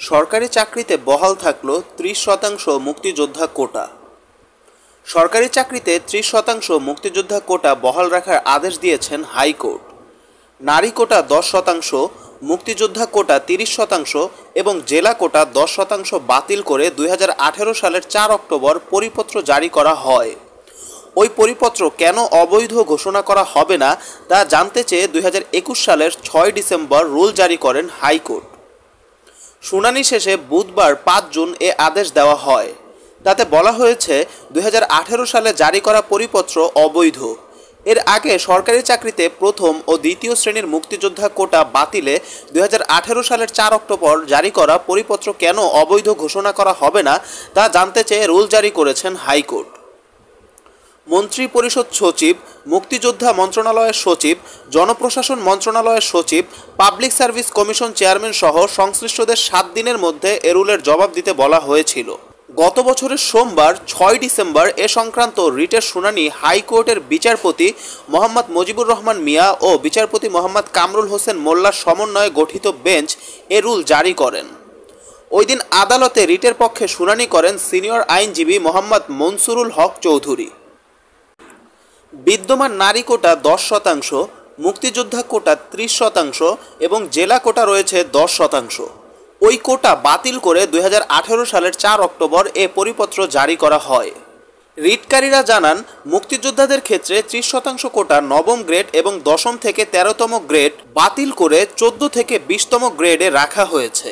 সরকারি চাকরিতে বহাল থাকলো 30% মুক্তিযোদ্ধা কোটা। সরকারি চাকরিতে 30% মুক্তিযোদ্ধা কোটা বহাল রাখার আদেশ দিয়েছেন হাইকোর্ট। নারী কোটা 10%, মুক্তিযোদ্ধা কোটা 30% এবং জেলা কোটা 10% বাতিল করে 2018 সালের 4 অক্টোবর পরিপত্র জারি করা হয়। ওই পরিপত্র কেন অবৈধ ঘোষণা করা হবে না তা জানতে চেয়ে 2021 সালের 6 ডিসেম্বর রুল জারি করেন হাইকোর্ট। শুনানি শেষে বুধবার 5 জুন এ আদেশ দেওয়া হয়। তাতে বলা হয়েছে 2018 সালে জারি করা পরিপত্র অবৈধ। এর আগে সরকারি চাকরিতে প্রথম ও দ্বিতীয় শ্রেণীর মুক্তিযোদ্ধা কোটা বাতিলে 2018 সালের 4 অক্টোবর জারি করা পরিপত্র কেন অবৈধ ঘোষণা করা হবে না তা জানতে চেয়ে রুল জারি করেছেন হাইকোর্ট। মন্ত্রিপরিষদ সচিব, মুক্তিযোদ্ধা মন্ত্রণালয়ের সচিব, জনপ্রশাসন মন্ত্রণালয়ের সচিব, পাবলিক সার্ভিস কমিশন চেয়ারম্যান সহ সংশ্লিষ্টদের 7 দিনের মধ্যে এ রুলের জবাব দিতে বলা হয়েছিল। গত বছরের সোমবার 6 ডিসেম্বর এ সংক্রান্ত রিটের শুনানি হাইকোর্টের বিচারপতি মোহাম্মদ মুজিবুর রহমান মিয়া ও বিচারপতি মোহাম্মদ কামরুল হোসেন মোল্লার সমন্বয়ে গঠিত বেঞ্চ এ রুল জারি করেন। ওই দিন আদালতে রিটের পক্ষে শুনানি করেন সিনিয়র আইনজীবী মোহাম্মদ মনসুরুল হক চৌধুরী। বিদ্যমান নারী কোটা 10%, মুক্তিযোদ্ধা কোটা 30% এবং জেলা কোটা রয়েছে 10%। ওই কোটা বাতিল করে 2018 সালের 4 অক্টোবর এ পরিপত্র জারি করা হয়। রিটকারীরা জানান, মুক্তিযোদ্ধাদের ক্ষেত্রে 30% কোটা নবম গ্রেড এবং 10ম থেকে 13তম গ্রেড বাতিল করে 14 থেকে 20তম গ্রেডে রাখা হয়েছে,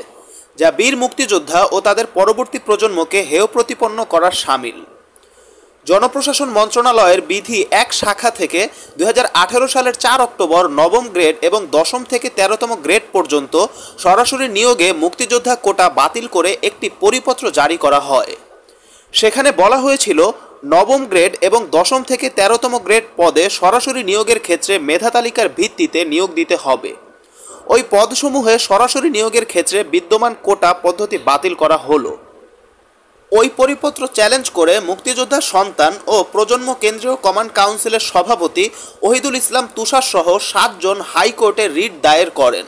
যা বীর মুক্তিযোদ্ধা ও তাদের পরবর্তী প্রজন্মকে হেয় প্রতিপন্ন করার শামিল। জনপ্রশাসন মন্ত্রণালয়ের বিধি 1 শাখা থেকে 2018 সালের 4 অক্টোবর নবম গ্রেড এবং 10ম থেকে 13তম গ্রেড পর্যন্ত সরাসরি নিয়োগে মুক্তিযোদ্ধা কোটা বাতিল করে একটি পরিপত্র জারি করা হয়। সেখানে বলা হয়েছিল, নবম গ্রেড এবং 10ম থেকে 13তম গ্রেড পদে সরাসরি নিয়োগের ক্ষেত্রে মেধা তালিকার ভিত্তিতে নিয়োগ দিতে হবে। ওই পদসমূহে সরাসরি নিয়োগের ক্ষেত্রে বিদ্যমান কোটা পদ্ধতি বাতিল করা হলো। ওই পরিপত্র চ্যালেঞ্জ করে মুক্তিযোদ্ধার সন্তান ও প্রজন্ম কেন্দ্রীয় কমান্ড কাউন্সিলের সভাপতি ওহিদুল ইসলাম তুষার সহ 7 জন হাইকোর্টে রিট দায়ের করেন।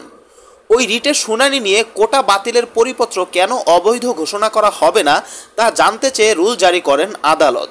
ওই রিটের শুনানি নিয়ে কোটা বাতিলের পরিপত্র কেন অবৈধ ঘোষণা করা হবে না তা জানতে চেয়ে রুল জারি করেন আদালত।